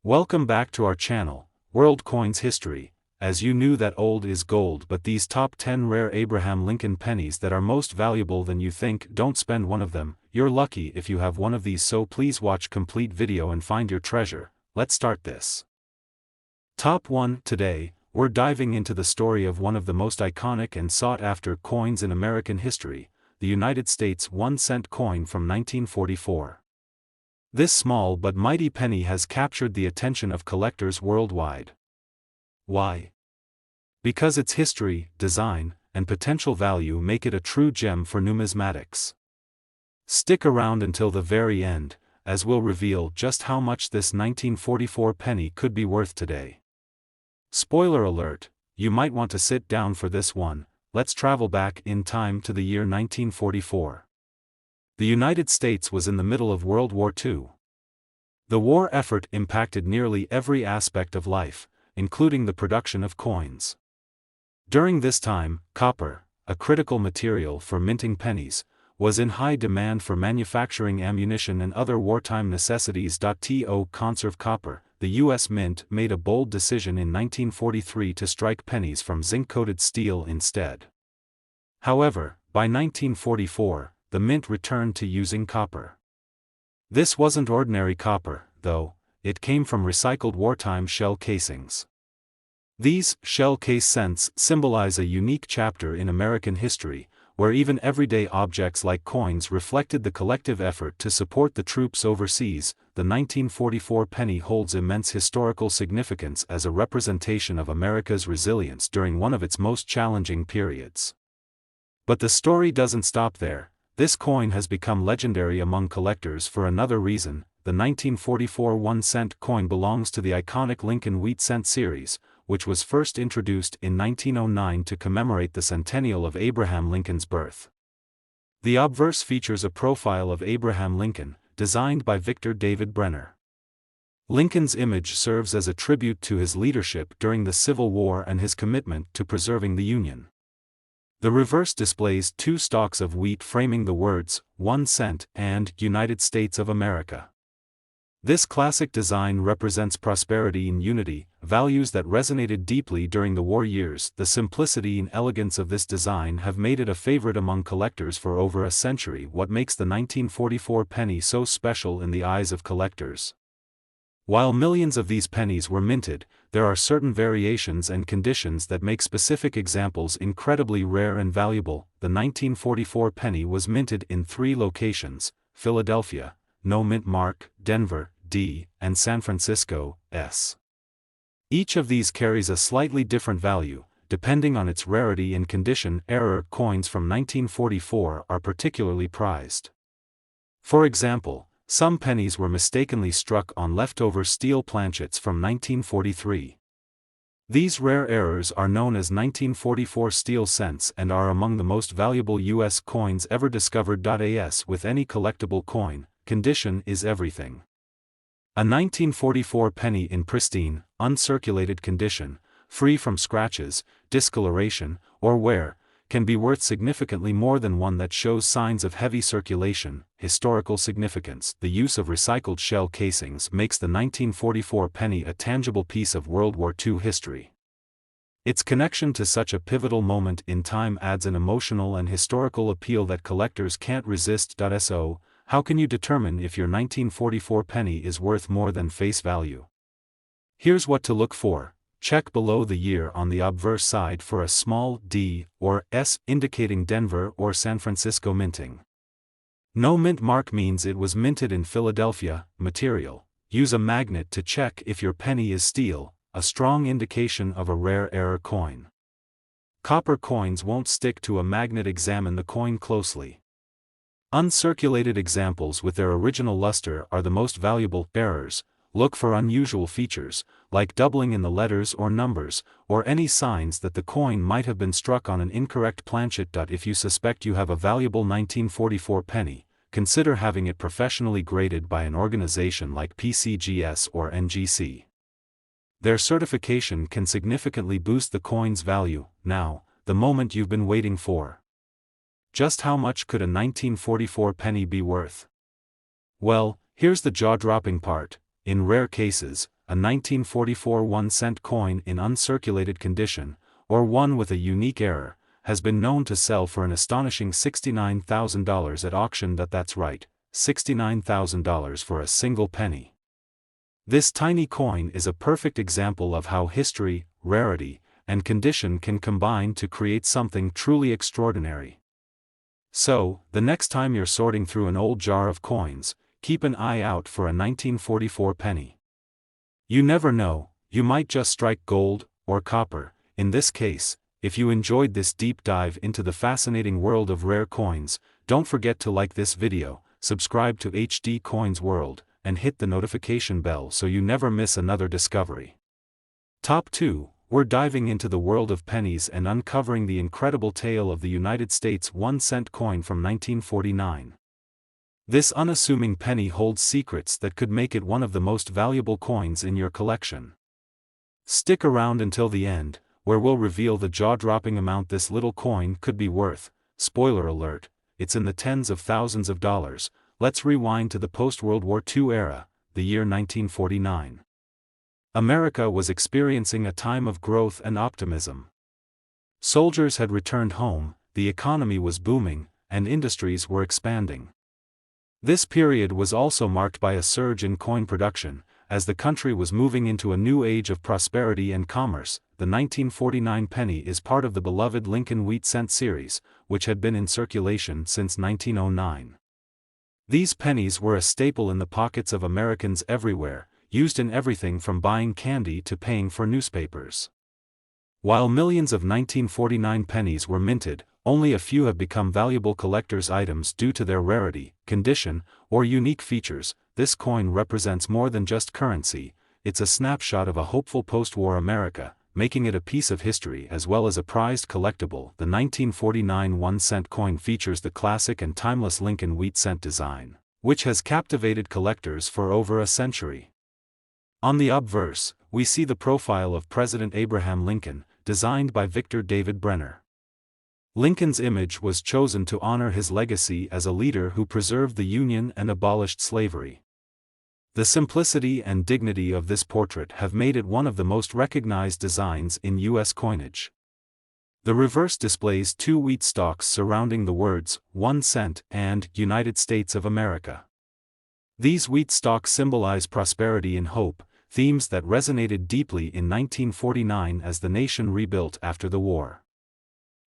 Welcome back to our channel, World Coins History. As you knew that old is gold, but these top 10 rare Abraham Lincoln pennies that are most valuable than you think, don't spend one of them. You're lucky if you have one of these, so please watch complete video and find your treasure. Let's start this. Top 1. Today, we're diving into the story of one of the most iconic and sought-after coins in American history, the United States 1-cent coin from 1944. This small but mighty penny has captured the attention of collectors worldwide. Why? Because its history, design, and potential value make it a true gem for numismatics. Stick around until the very end, as we'll reveal just how much this 1944 penny could be worth today. Spoiler alert, you might want to sit down for this one. Let's travel back in time to the year 1944. The United States was in the middle of World War II. The war effort impacted nearly every aspect of life, including the production of coins. During this time, copper, a critical material for minting pennies, was in high demand for manufacturing ammunition and other wartime necessities. To conserve copper, the U.S. Mint made a bold decision in 1943 to strike pennies from zinc-coated steel instead. However, by 1944, the Mint returned to using copper. This wasn't ordinary copper, though. It came from recycled wartime shell casings. These shell case cents symbolize a unique chapter in American history, where even everyday objects like coins reflected the collective effort to support the troops overseas. The 1944 penny holds immense historical significance as a representation of America's resilience during one of its most challenging periods. But the story doesn't stop there. This coin has become legendary among collectors for another reason. The 1944 1-cent coin belongs to the iconic Lincoln Wheat Cent series, which was first introduced in 1909 to commemorate the centennial of Abraham Lincoln's birth. The obverse features a profile of Abraham Lincoln, designed by Victor David Brenner. Lincoln's image serves as a tribute to his leadership during the Civil War and his commitment to preserving the Union. The reverse displays two stalks of wheat framing the words, 1 cent, and United States of America. This classic design represents prosperity and unity, values that resonated deeply during the war years. The simplicity and elegance of this design have made it a favorite among collectors for over a century. What makes the 1944 penny so special in the eyes of collectors? While millions of these pennies were minted, there are certain variations and conditions that make specific examples incredibly rare and valuable. The 1944 penny was minted in 3 locations: Philadelphia, no mint mark, Denver, D, and San Francisco, S. Each of these carries a slightly different value, depending on its rarity and condition. Rarer coins from 1944 are particularly prized. For example, some pennies were mistakenly struck on leftover steel planchets from 1943. These rare errors are known as 1944 steel cents and are among the most valuable U.S. coins ever discovered. As with any collectible coin, condition is everything. A 1944 penny in pristine, uncirculated condition, free from scratches, discoloration, or wear, can be worth significantly more than one that shows signs of heavy circulation. Historical significance: the use of recycled shell casings makes the 1944 penny a tangible piece of World War II history. Its connection to such a pivotal moment in time adds an emotional and historical appeal that collectors can't resist. So, how can you determine if your 1944 penny is worth more than face value? Here's what to look for. Check below the year on the obverse side for a small D or S indicating Denver or San Francisco minting. No mint mark means it was minted in Philadelphia. Material: use a magnet to check if your penny is steel, a strong indication of a rare error coin. Copper coins won't stick to a magnet. Examine the coin closely. Uncirculated examples with their original luster are the most valuable. Errors: look for unusual features, like doubling in the letters or numbers, or any signs that the coin might have been struck on an incorrect planchet. If you suspect you have a valuable 1944 penny, consider having it professionally graded by an organization like PCGS or NGC. Their certification can significantly boost the coin's value. Now, the moment you've been waiting for. Just how much could a 1944 penny be worth? Well, here's the jaw-dropping part. In rare cases, a 1944 1-cent coin in uncirculated condition, or one with a unique error, has been known to sell for an astonishing $69,000 at auction. That's right, $69,000 for a single penny. This tiny coin is a perfect example of how history, rarity, and condition can combine to create something truly extraordinary. So, the next time you're sorting through an old jar of coins, keep an eye out for a 1944 penny. You never know, you might just strike gold, or copper. In this case, if you enjoyed this deep dive into the fascinating world of rare coins, don't forget to like this video, subscribe to HD Coins World, and hit the notification bell so you never miss another discovery. Top 2, we're diving into the world of pennies and uncovering the incredible tale of the United States 1-cent coin from 1949. This unassuming penny holds secrets that could make it one of the most valuable coins in your collection. Stick around until the end, where we'll reveal the jaw-dropping amount this little coin could be worth. Spoiler alert, it's in the tens of thousands of dollars. Let's rewind to the post-World War II era, the year 1949. America was experiencing a time of growth and optimism. Soldiers had returned home, the economy was booming, and industries were expanding. This period was also marked by a surge in coin production, as the country was moving into a new age of prosperity and commerce. The 1949 penny is part of the beloved Lincoln Wheat Cent series, which had been in circulation since 1909. These pennies were a staple in the pockets of Americans everywhere, used in everything from buying candy to paying for newspapers. While millions of 1949 pennies were minted, only a few have become valuable collector's items due to their rarity, condition, or unique features. This coin represents more than just currency, it's a snapshot of a hopeful post-war America, making it a piece of history as well as a prized collectible. The 1949 1-cent coin features the classic and timeless Lincoln Wheat Cent design, which has captivated collectors for over a century. On the obverse, we see the profile of President Abraham Lincoln, designed by Victor David Brenner. Lincoln's image was chosen to honor his legacy as a leader who preserved the Union and abolished slavery. The simplicity and dignity of this portrait have made it one of the most recognized designs in U.S. coinage. The reverse displays two wheat stalks surrounding the words, 1 cent, and United States of America. These wheat stalks symbolize prosperity and hope, themes that resonated deeply in 1949 as the nation rebuilt after the war.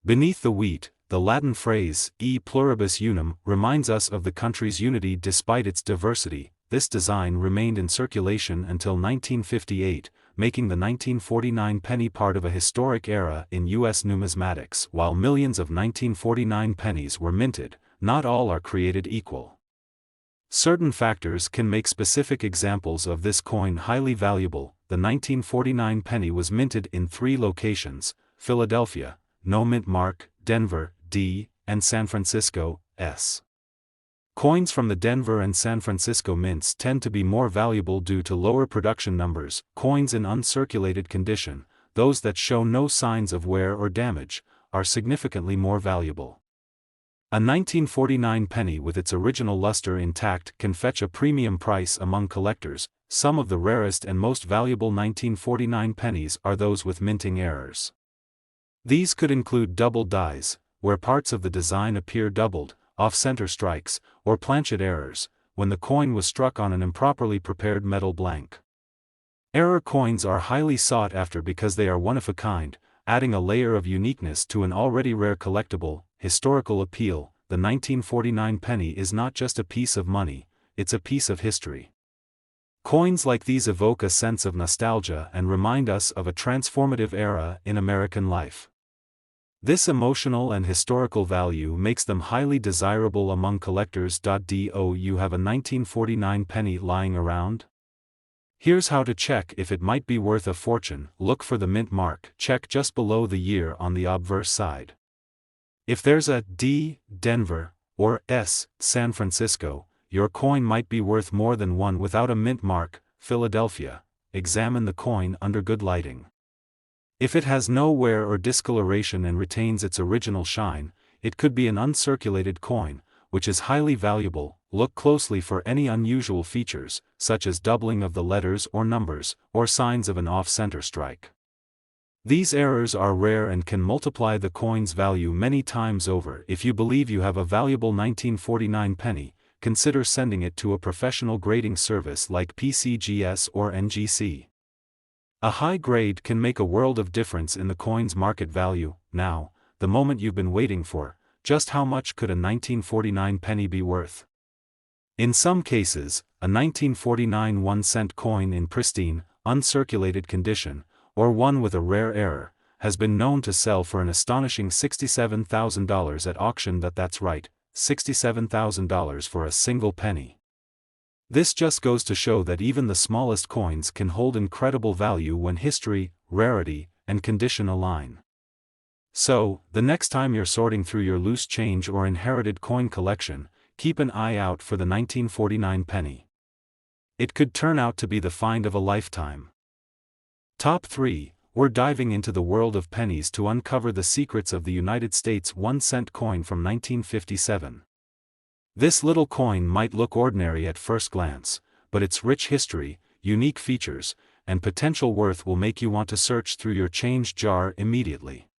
Beneath the wheat, the Latin phrase, e pluribus unum, reminds us of the country's unity despite its diversity. This design remained in circulation until 1958, making the 1949 penny part of a historic era in U.S. numismatics. While millions of 1949 pennies were minted, not all are created equal. Certain factors can make specific examples of this coin highly valuable. The 1949 penny was minted in 3 locations: Philadelphia, no mint mark, Denver, D, and San Francisco, S. Coins from the Denver and San Francisco mints tend to be more valuable due to lower production numbers. Coins in uncirculated condition, those that show no signs of wear or damage, are significantly more valuable. A 1949 penny with its original luster intact can fetch a premium price among collectors. Some of the rarest and most valuable 1949 pennies are those with minting errors. These could include double dies, where parts of the design appear doubled, off-center strikes, or planchet errors, when the coin was struck on an improperly prepared metal blank. Error coins are highly sought after because they are one-of-a-kind, adding a layer of uniqueness to an already rare collectible. Historical appeal. The 1949 penny is not just a piece of money, it's a piece of history. Coins like these evoke a sense of nostalgia and remind us of a transformative era in American life. This emotional and historical value makes them highly desirable among collectors. Do you have a 1949 penny lying around? Here's how to check if it might be worth a fortune. Look for the mint mark. Check just below the year on the obverse side. If there's a D, Denver, or S, San Francisco, your coin might be worth more than one without a mint mark, Philadelphia. Examine the coin under good lighting. If it has no wear or discoloration and retains its original shine, it could be an uncirculated coin, which is highly valuable. Look closely for any unusual features, such as doubling of the letters or numbers, or signs of an off-center strike. These errors are rare and can multiply the coin's value many times over. If you believe you have a valuable 1949 penny, consider sending it to a professional grading service like PCGS or NGC. A high grade can make a world of difference in the coin's market value. Now, the moment you've been waiting for: just how much could a 1949 penny be worth? In some cases, a 1949 1-cent coin in pristine, uncirculated condition, or one with a rare error, has been known to sell for an astonishing $67,000 at auction. That's right, $67,000 for a single penny. This just goes to show that even the smallest coins can hold incredible value when history, rarity, and condition align. So, the next time you're sorting through your loose change or inherited coin collection, keep an eye out for the 1949 penny. It could turn out to be the find of a lifetime. Top 3. We're diving into the world of pennies to uncover the secrets of the United States 1-cent coin from 1957. This little coin might look ordinary at first glance, but its rich history, unique features, and potential worth will make you want to search through your change jar immediately.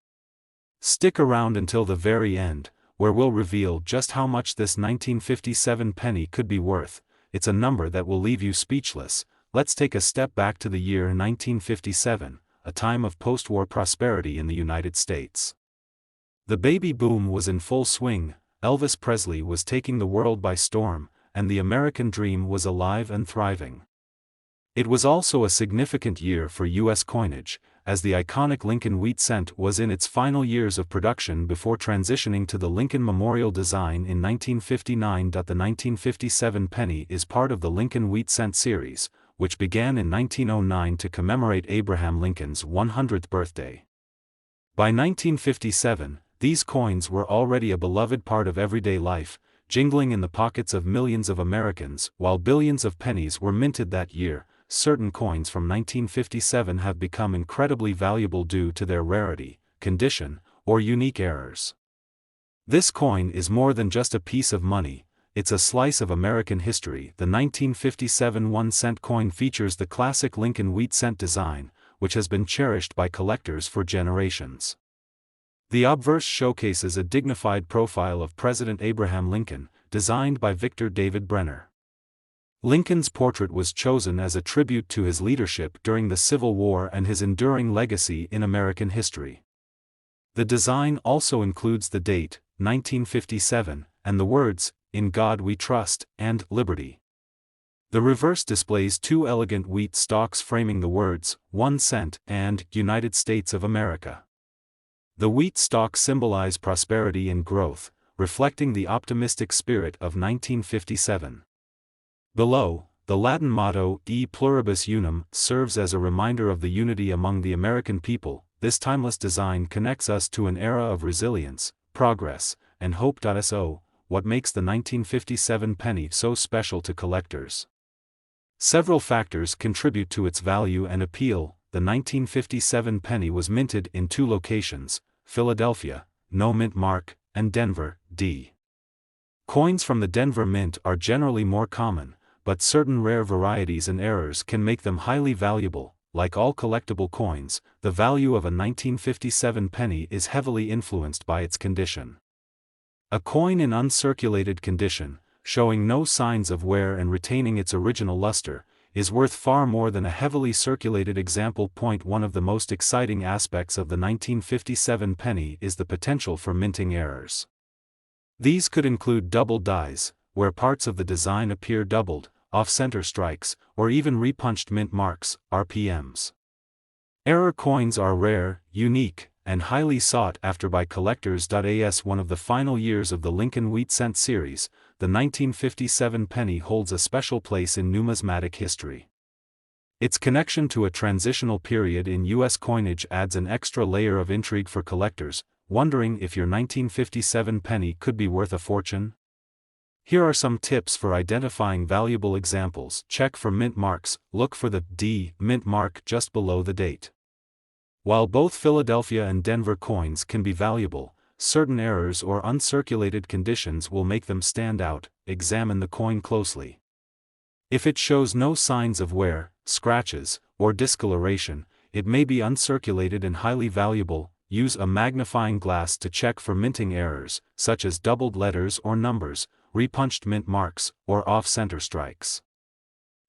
Stick around until the very end, where we'll reveal just how much this 1957 penny could be worth. It's a number that will leave you speechless. Let's take a step back to the year 1957, a time of post-war prosperity in the United States. The baby boom was in full swing. Elvis Presley was taking the world by storm, and the American dream was alive and thriving. It was also a significant year for U.S. coinage, as the iconic Lincoln Wheat Cent was in its final years of production before transitioning to the Lincoln Memorial design in 1959. The 1957 penny is part of the Lincoln Wheat Cent series, which began in 1909 to commemorate Abraham Lincoln's 100th birthday. By 1957, these coins were already a beloved part of everyday life, jingling in the pockets of millions of Americans. While billions of pennies were minted that year, certain coins from 1957 have become incredibly valuable due to their rarity, condition, or unique errors. This coin is more than just a piece of money, it's a slice of American history. The 1957 1-cent coin features the classic Lincoln Wheat Cent design, which has been cherished by collectors for generations. The obverse showcases a dignified profile of President Abraham Lincoln, designed by Victor David Brenner. Lincoln's portrait was chosen as a tribute to his leadership during the Civil War and his enduring legacy in American history. The design also includes the date, 1957, and the words, "In God We Trust," and "Liberty." The reverse displays two elegant wheat stalks framing the words, 1 cent, and United States of America. The wheat stalks symbolize prosperity and growth, reflecting the optimistic spirit of 1957. Below, the Latin motto, E pluribus unum, serves as a reminder of the unity among the American people. This timeless design connects us to an era of resilience, progress, and hope. So, what makes the 1957 penny so special to collectors? Several factors contribute to its value and appeal. The 1957 penny was minted in two locations: Philadelphia, no mint mark, and Denver, D. Coins from the Denver Mint are generally more common, but certain rare varieties and errors can make them highly valuable. Like all collectible coins, the value of a 1957 penny is heavily influenced by its condition. A coin in uncirculated condition, showing no signs of wear and retaining its original luster, is worth far more than a heavily circulated example. One of the most exciting aspects of the 1957 penny is the potential for minting errors. These could include double dies, where parts of the design appear doubled, off-center strikes, or even repunched mint marks, RPMs. Error coins are rare, unique, and highly sought after by collectors. As one of the final years of the Lincoln Wheat Cent series, the 1957 penny holds a special place in numismatic history. Its connection to a transitional period in U.S. coinage adds an extra layer of intrigue for collectors, wondering if your 1957 penny could be worth a fortune. Here are some tips for identifying valuable examples. Check for mint marks. Look for the D mint mark just below the date. While both Philadelphia and Denver coins can be valuable, certain errors or uncirculated conditions will make them stand out. Examine the coin closely. If it shows no signs of wear, scratches, or discoloration, it may be uncirculated and highly valuable. Use a magnifying glass to check for minting errors, such as doubled letters or numbers, repunched mint marks, or off-center strikes.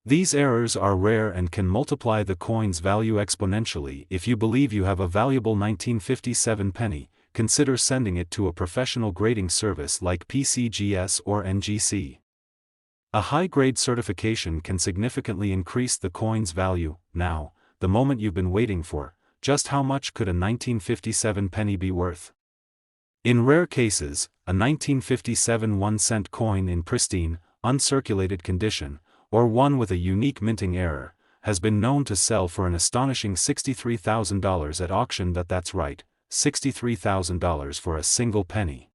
These errors are rare and can multiply the coin's value exponentially. If you believe you have a valuable 1957 penny, consider sending it to a professional grading service like PCGS or NGC. A high-grade certification can significantly increase the coin's value. Now, the moment you've been waiting for. Just how much could a 1957 penny be worth? In rare cases, a 1957 1-cent coin in pristine, uncirculated condition, or one with a unique minting error, has been known to sell for an astonishing $63,000 at auction. That's right, $63,000 for a single penny.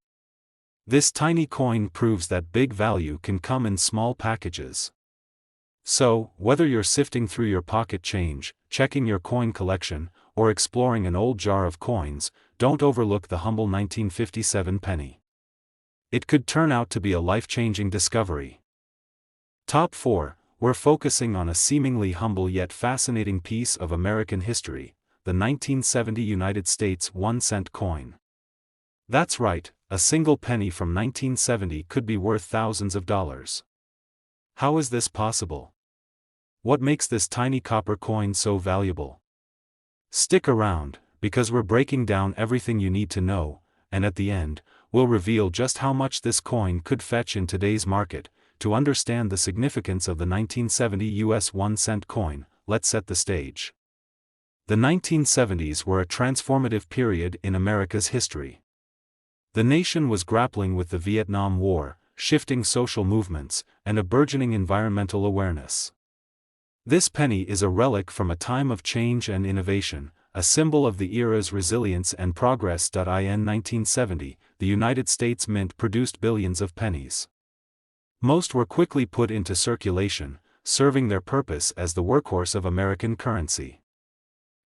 This tiny coin proves that big value can come in small packages. So, whether you're sifting through your pocket change, checking your coin collection, or exploring an old jar of coins, don't overlook the humble 1957 penny. It could turn out to be a life-changing discovery. Top 4, we're focusing on a seemingly humble yet fascinating piece of American history, the 1970 United States 1-cent coin. That's right, a single penny from 1970 could be worth thousands of dollars. How is this possible? What makes this tiny copper coin so valuable? Stick around, because we're breaking down everything you need to know, and at the end, we'll reveal just how much this coin could fetch in today's market. To understand the significance of the 1970 US 1-cent coin, let's set the stage. The 1970s were a transformative period in America's history. The nation was grappling with the Vietnam War, shifting social movements, and a burgeoning environmental awareness. This penny is a relic from a time of change and innovation, a symbol of the era's resilience and progress. In 1970, the United States Mint produced billions of pennies. Most were quickly put into circulation, serving their purpose as the workhorse of American currency.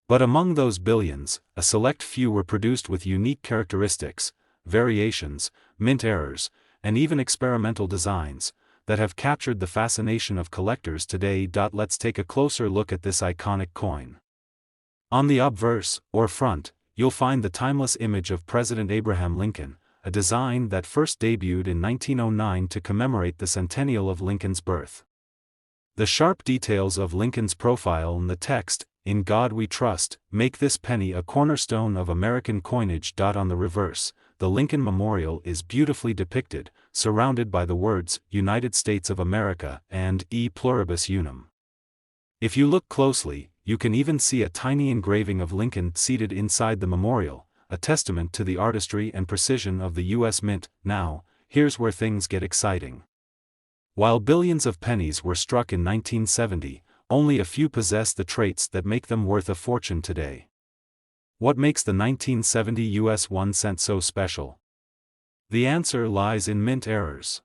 But among those billions, a select few were produced with unique characteristics, variations, mint errors, and even experimental designs that have captured the fascination of collectors today. Let's take a closer look at this iconic coin. On the obverse, or front, you'll find the timeless image of President Abraham Lincoln, a design that first debuted in 1909 to commemorate the centennial of Lincoln's birth. The sharp details of Lincoln's profile and the text, "In God We Trust," make this penny a cornerstone of American coinage. On the reverse, the Lincoln Memorial is beautifully depicted, surrounded by the words, United States of America, and E Pluribus Unum. If you look closely, you can even see a tiny engraving of Lincoln seated inside the memorial, a testament to the artistry and precision of the U.S. Mint. Now, here's where things get exciting. While billions of pennies were struck in 1970, only a few possess the traits that make them worth a fortune today. What makes the 1970 US 1 cent so special? The answer lies in mint errors.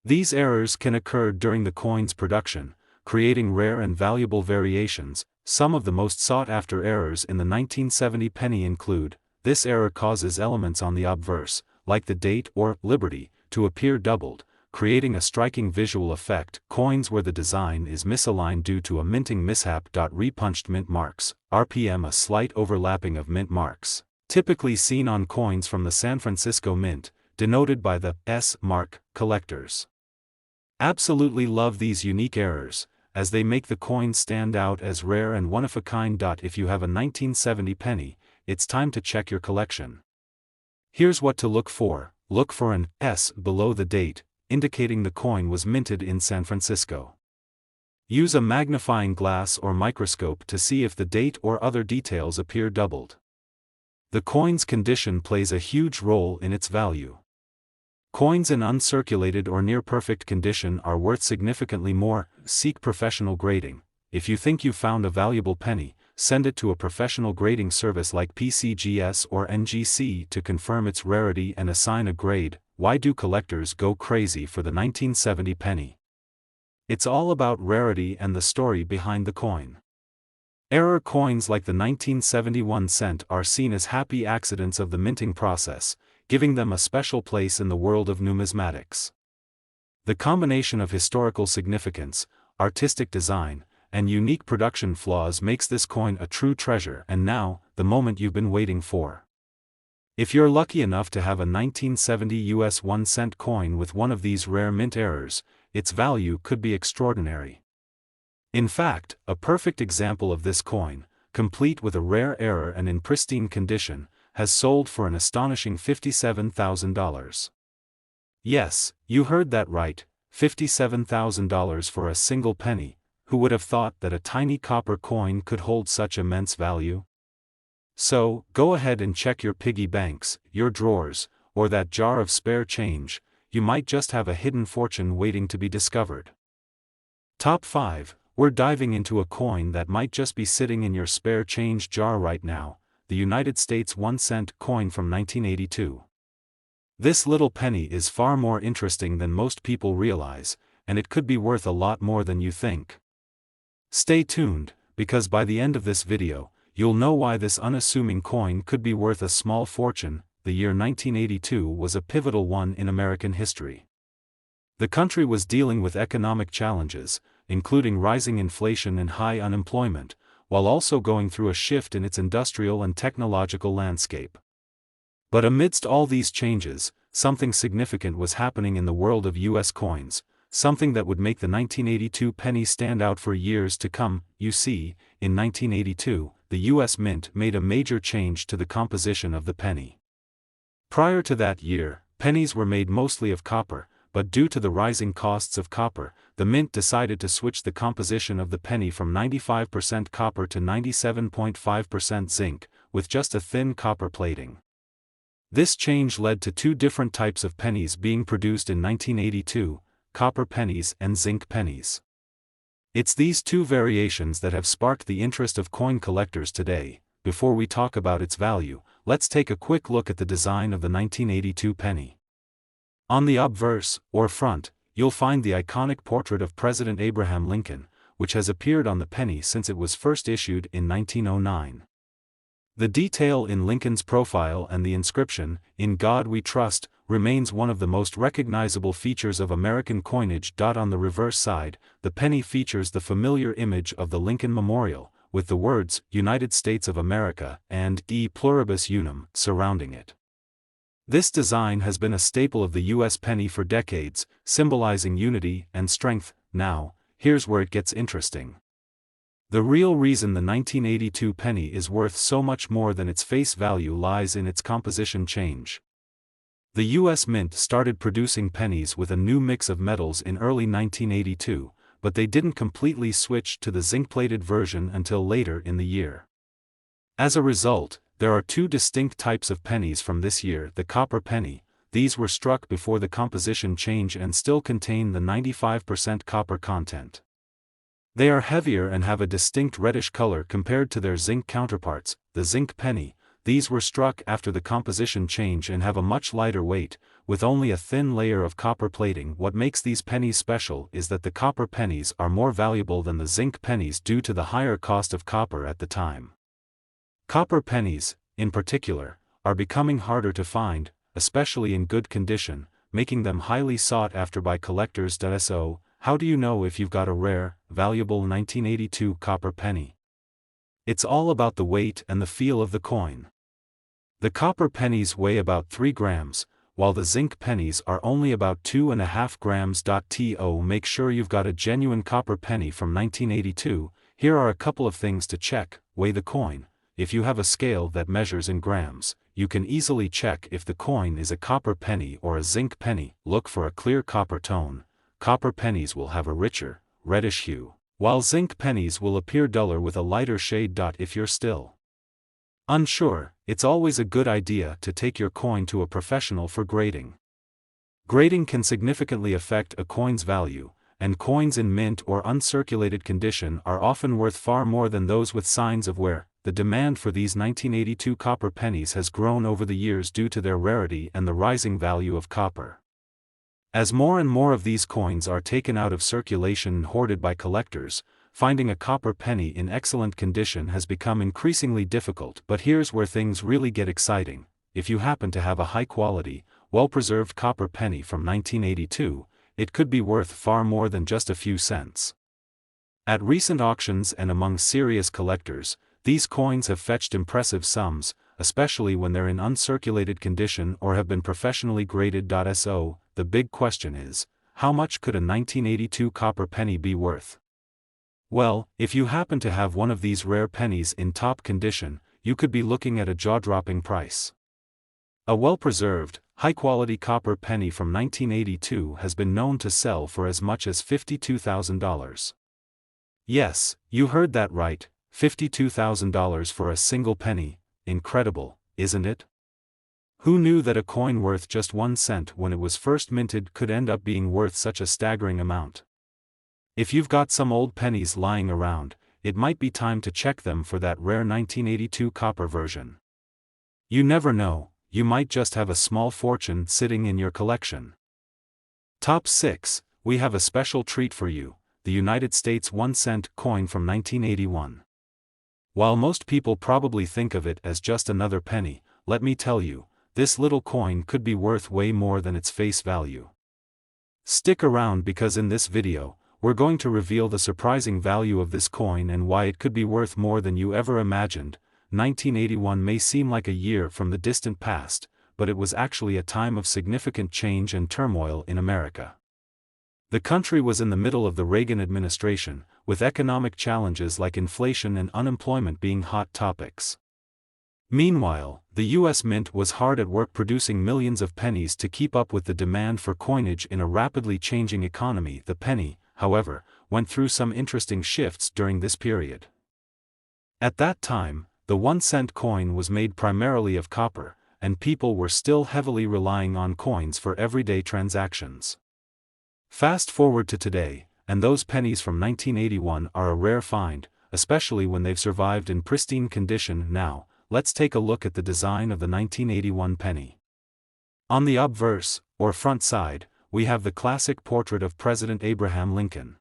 These errors can occur during the coin's production, creating rare and valuable variations. Some of the most sought-after errors in the 1970 penny include: this error causes elements on the obverse, like the date or Liberty, to appear doubled, creating a striking visual effect. Coins where the design is misaligned due to a minting mishap. Repunched mint marks, RPM, a slight overlapping of mint marks, typically seen on coins from the San Francisco Mint, denoted by the S mark. Collectors absolutely love these unique errors, as they make the coin stand out as rare and one-of-a-kind. If you have a 1970 penny, it's time to check your collection. Here's what to look for. Look for an S below the date, indicating the coin was minted in San Francisco. Use a magnifying glass or microscope to see if the date or other details appear doubled. The coin's condition plays a huge role in its value. Coins in uncirculated or near-perfect condition are worth significantly more. Seek professional grading. If you think you found a valuable penny, send it to a professional grading service like PCGS or NGC to confirm its rarity and assign a grade. Why do collectors go crazy for the 1970 penny? It's all about rarity and the story behind the coin. Error coins like the 1971 cent are seen as happy accidents of the minting process, giving them a special place in the world of numismatics. The combination of historical significance, artistic design, and unique production flaws makes this coin a true treasure, and now, the moment you've been waiting for. If you're lucky enough to have a 1970 US 1-cent coin with one of these rare mint errors, its value could be extraordinary. In fact, a perfect example of this coin, complete with a rare error and in pristine condition, has sold for an astonishing $57,000. Yes, you heard that right, $57,000 for a single penny. Who would have thought that a tiny copper coin could hold such immense value? So, go ahead and check your piggy banks, your drawers, or that jar of spare change. You might just have a hidden fortune waiting to be discovered. Top 5. We're diving into a coin that might just be sitting in your spare change jar right now, the United States 1-cent coin from 1982. This little penny is far more interesting than most people realize, and it could be worth a lot more than you think. Stay tuned, because by the end of this video, you'll know why this unassuming coin could be worth a small fortune. The year 1982 was a pivotal one in American history. The country was dealing with economic challenges, including rising inflation and high unemployment, while also going through a shift in its industrial and technological landscape. But amidst all these changes, something significant was happening in the world of U.S. coins, something that would make the 1982 penny stand out for years to come. You see, in 1982, the U.S. Mint made a major change to the composition of the penny. Prior to that year, pennies were made mostly of copper, but due to the rising costs of copper, the Mint decided to switch the composition of the penny from 95% copper to 97.5% zinc, with just a thin copper plating. This change led to two different types of pennies being produced in 1982, copper pennies and zinc pennies. It's these two variations that have sparked the interest of coin collectors today. Before we talk about its value, let's take a quick look at the design of the 1982 penny. On the obverse, or front, you'll find the iconic portrait of President Abraham Lincoln, which has appeared on the penny since it was first issued in 1909. The detail in Lincoln's profile and the inscription, "In God We Trust," remains one of the most recognizable features of American coinage. On the reverse side, the penny features the familiar image of the Lincoln Memorial, with the words, "United States of America," and "E Pluribus Unum" surrounding it. This design has been a staple of the U.S. penny for decades, symbolizing unity and strength. Now, here's where it gets interesting. The real reason the 1982 penny is worth so much more than its face value lies in its composition change. The U.S. Mint started producing pennies with a new mix of metals in early 1982, but they didn't completely switch to the zinc-plated version until later in the year. As a result, there are two distinct types of pennies from this year. The copper penny, these were struck before the composition change and still contain the 95% copper content. They are heavier and have a distinct reddish color compared to their zinc counterparts. The zinc penny, these were struck after the composition change and have a much lighter weight, with only a thin layer of copper plating. What makes these pennies special is that the copper pennies are more valuable than the zinc pennies due to the higher cost of copper at the time. Copper pennies, in particular, are becoming harder to find, especially in good condition, making them highly sought after by collectors. So, how do you know if you've got a rare, valuable 1982 copper penny? It's all about the weight and the feel of the coin. The copper pennies weigh about 3 grams, while the zinc pennies are only about 2.5 grams. To make sure you've got a genuine copper penny from 1982, here are a couple of things to check. Weigh the coin. If you have a scale that measures in grams, you can easily check if the coin is a copper penny or a zinc penny. Look for a clear copper tone. Copper pennies will have a richer, reddish hue, while zinc pennies will appear duller with a lighter shade. If you're still unsure, it's always a good idea to take your coin to a professional for grading. Grading can significantly affect a coin's value, and coins in mint or uncirculated condition are often worth far more than those with signs of wear. The demand for these 1982 copper pennies has grown over the years due to their rarity and the rising value of copper. As more and more of these coins are taken out of circulation and hoarded by collectors, finding a copper penny in excellent condition has become increasingly difficult. But here's where things really get exciting. if you happen to have a high-quality, well-preserved copper penny from 1982, it could be worth far more than just a few cents. At recent auctions and among serious collectors, these coins have fetched impressive sums, especially when they're in uncirculated condition or have been professionally graded. So, the big question is, how much could a 1982 copper penny be worth? Well, if you happen to have one of these rare pennies in top condition, you could be looking at a jaw-dropping price. A well-preserved, high-quality copper penny from 1982 has been known to sell for as much as $52,000. Yes, you heard that right, $52,000 for a single penny. Incredible, isn't it? Who knew that a coin worth just 1 cent when it was first minted could end up being worth such a staggering amount? If you've got some old pennies lying around, it might be time to check them for that rare 1982 copper version. You never know, you might just have a small fortune sitting in your collection. Top 6, we have a special treat for you, the United States 1-cent coin from 1981. While most people probably think of it as just another penny, let me tell you, this little coin could be worth way more than its face value. Stick around because in this video, we're going to reveal the surprising value of this coin and why it could be worth more than you ever imagined. 1981 may seem like a year from the distant past, but it was actually a time of significant change and turmoil in America. The country was in the middle of the Reagan administration, with economic challenges like inflation and unemployment being hot topics. Meanwhile, the U.S. Mint was hard at work producing millions of pennies to keep up with the demand for coinage in a rapidly changing economy. The penny, however, went through some interesting shifts during this period. At that time, the 1-cent coin was made primarily of copper, and people were still heavily relying on coins for everyday transactions. Fast forward to today, and those pennies from 1981 are a rare find, especially when they've survived in pristine condition. Now, let's take a look at the design of the 1981 penny. On the obverse, or front side, we have the classic portrait of President Abraham Lincoln.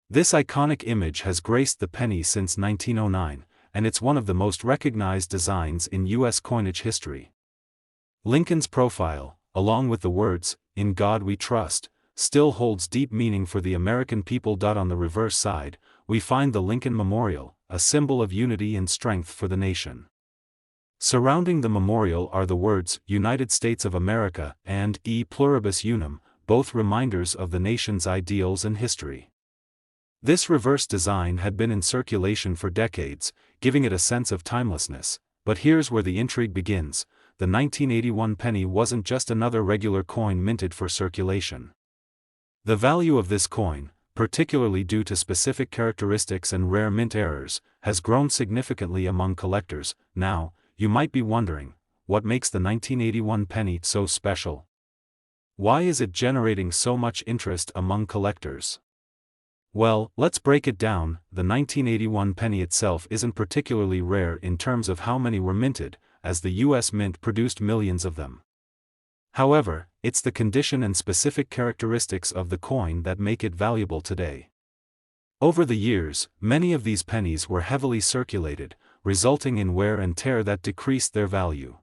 This iconic image has graced the penny since 1909, and it's one of the most recognized designs in U.S. coinage history. Lincoln's profile, along with the words, "In God We Trust," still holds deep meaning for the American people. On the reverse side, we find the Lincoln Memorial, a symbol of unity and strength for the nation. Surrounding the memorial are the words, "United States of America," and "E Pluribus Unum," both reminders of the nation's ideals and history. This reverse design had been in circulation for decades, giving it a sense of timelessness, but here's where the intrigue begins. The 1981 penny wasn't just another regular coin minted for circulation. The value of this coin, particularly due to specific characteristics and rare mint errors, has grown significantly among collectors. Now, you might be wondering, what makes the 1981 penny so special? Why is it generating so much interest among collectors? Well, let's break it down. The 1981 penny itself isn't particularly rare in terms of how many were minted, as the U.S. Mint produced millions of them. However, it's the condition and specific characteristics of the coin that make it valuable today. Over the years, many of these pennies were heavily circulated, resulting in wear and tear that decreased their value.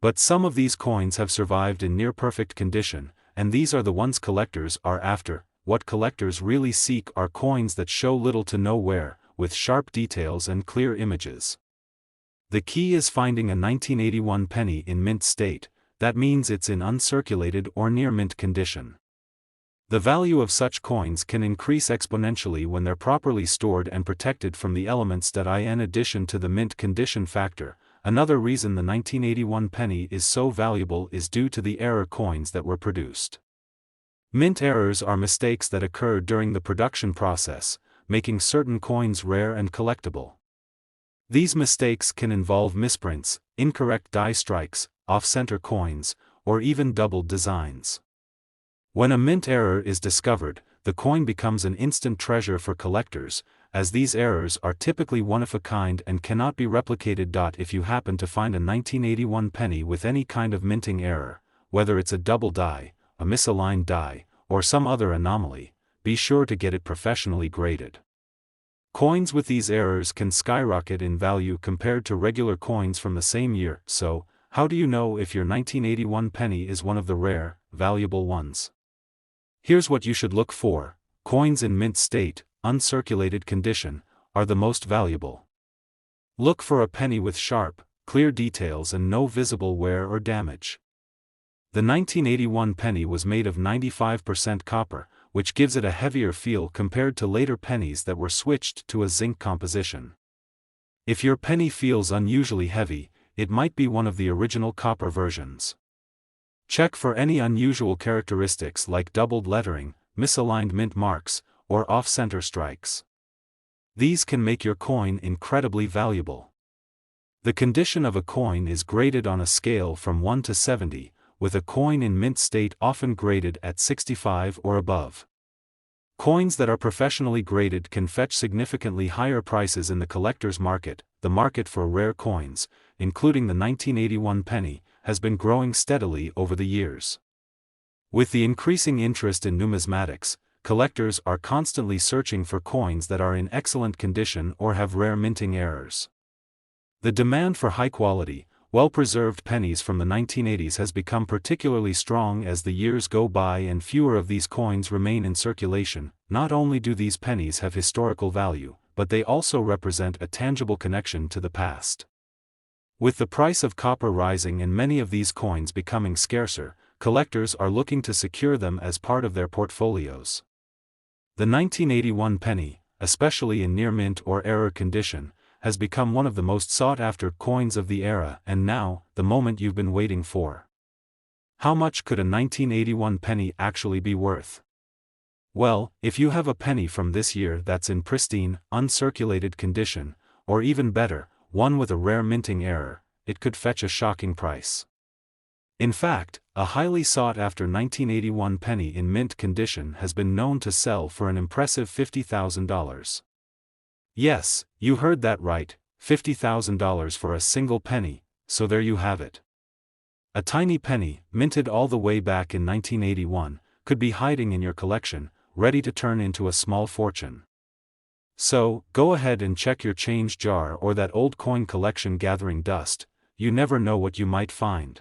But some of these coins have survived in near-perfect condition, and these are the ones collectors are after. What collectors really seek are coins that show little to no wear, with sharp details and clear images. The key is finding a 1981 penny in mint state. That means it's in uncirculated or near mint condition. The value of such coins can increase exponentially when they're properly stored and protected from the elements. In addition to the mint condition factor, another reason the 1981 penny is so valuable is due to the error coins that were produced. Mint errors are mistakes that occur during the production process, making certain coins rare and collectible. These mistakes can involve misprints, incorrect die strikes, off-center coins, or even doubled designs. When a mint error is discovered, the coin becomes an instant treasure for collectors, as these errors are typically one of a kind and cannot be replicated. If you happen to find a 1981 penny with any kind of minting error, whether it's a double die, a misaligned die, or some other anomaly, be sure to get it professionally graded. Coins with these errors can skyrocket in value compared to regular coins from the same year. So, How do you know if your 1981 penny is one of the rare, valuable ones? Here's what you should look for. Coins in mint state, uncirculated condition, are the most valuable. Look for a penny with sharp, clear details and no visible wear or damage. The 1981 penny was made of 95% copper, which gives it a heavier feel compared to later pennies that were switched to a zinc composition. If your penny feels unusually heavy, it might be one of the original copper versions. Check for any unusual characteristics like doubled lettering, misaligned mint marks, or off-center strikes. These can make your coin incredibly valuable. The condition of a coin is graded on a scale from 1 to 70, with a coin in mint state often graded at 65 or above. Coins that are professionally graded can fetch significantly higher prices in the collector's market. The market for rare coins, including the 1981 penny, has been growing steadily over the years. With the increasing interest in numismatics, collectors are constantly searching for coins that are in excellent condition or have rare minting errors. The demand for high-quality, well-preserved pennies from the 1980s has become particularly strong as the years go by and fewer of these coins remain in circulation. Not only do these pennies have historical value, but they also represent a tangible connection to the past. With the price of copper rising and many of these coins becoming scarcer, collectors are looking to secure them as part of their portfolios. The 1981 penny, especially in near mint or error condition, has become one of the most sought-after coins of the era, and now, the moment you've been waiting for. How much could a 1981 penny actually be worth? Well, if you have a penny from this year that's in pristine, uncirculated condition, or even better, one with a rare minting error, it could fetch a shocking price. In fact, a highly sought-after 1981 penny in mint condition has been known to sell for an impressive $50,000. Yes, you heard that right, $50,000 for a single penny, so there you have it. A tiny penny, minted all the way back in 1981, could be hiding in your collection, ready to turn into a small fortune. So, go ahead and check your change jar or that old coin collection gathering dust. You never know what you might find.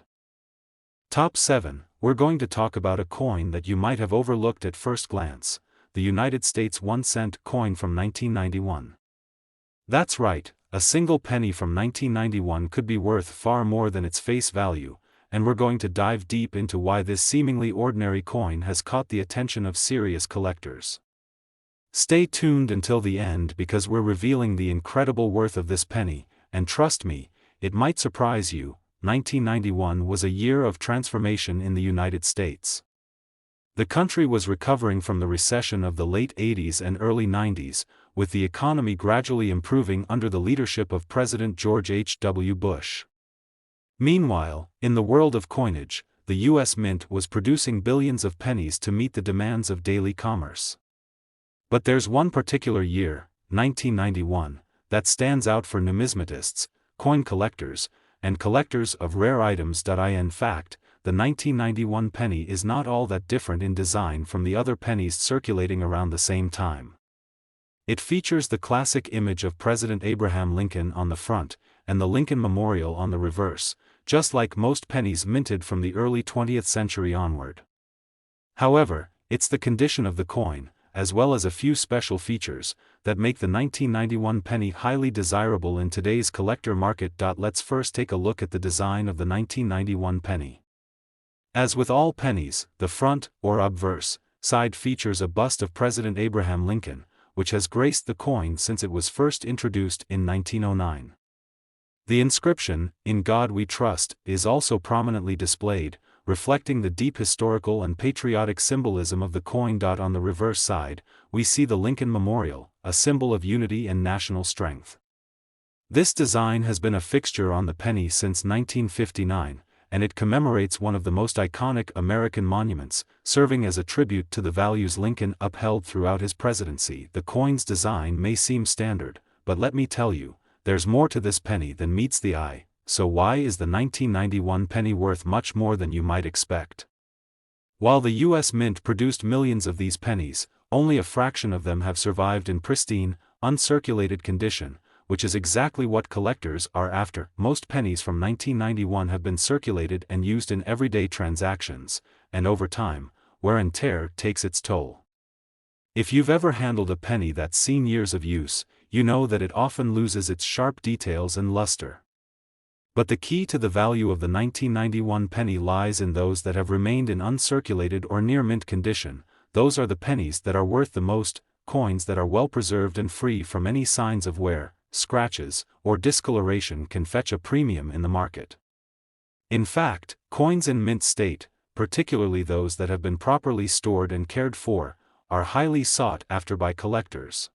Top 7. We're going to talk about a coin that you might have overlooked at first glance, the United States 1-cent coin from 1991. That's right, a single penny from 1991 could be worth far more than its face value, and we're going to dive deep into why this seemingly ordinary coin has caught the attention of serious collectors. Stay tuned until the end because we're revealing the incredible worth of this penny, and trust me, it might surprise you. 1991 was a year of transformation in the United States. The country was recovering from the recession of the late 80s and early 90s, with the economy gradually improving under the leadership of President George H.W. Bush. Meanwhile, in the world of coinage, the U.S. Mint was producing billions of pennies to meet the demands of daily commerce. But there's one particular year, 1991, that stands out for numismatists, coin collectors, and collectors of rare items. In fact, the 1991 penny is not all that different in design from the other pennies circulating around the same time. It features the classic image of President Abraham Lincoln on the front, and the Lincoln Memorial on the reverse, just like most pennies minted from the early 20th century onward. However, it's the condition of the coin, as well as a few special features, that make the 1991 penny highly desirable in today's collector market. Let's first take a look at the design of the 1991 penny. As with all pennies, the front, or obverse, side features a bust of President Abraham Lincoln, which has graced the coin since it was first introduced in 1909. The inscription, "In God We Trust," is also prominently displayed, reflecting the deep historical and patriotic symbolism of the coin. On the reverse side, we see the Lincoln Memorial, a symbol of unity and national strength. This design has been a fixture on the penny since 1959, and it commemorates one of the most iconic American monuments, serving as a tribute to the values Lincoln upheld throughout his presidency. The coin's design may seem standard, but let me tell you, there's more to this penny than meets the eye. So why is the 1991 penny worth much more than you might expect? While the U.S. Mint produced millions of these pennies, only a fraction of them have survived in pristine, uncirculated condition, which is exactly what collectors are after. Most pennies from 1991 have been circulated and used in everyday transactions, and over time, wear and tear takes its toll. If you've ever handled a penny that's seen years of use, you know that it often loses its sharp details and luster. But the key to the value of the 1991 penny lies in those that have remained in uncirculated or near mint condition. Those are the pennies that are worth the most. Coins that are well preserved and free from any signs of wear, scratches, or discoloration can fetch a premium in the market. In fact, coins in mint state, particularly those that have been properly stored and cared for, are highly sought after by collectors.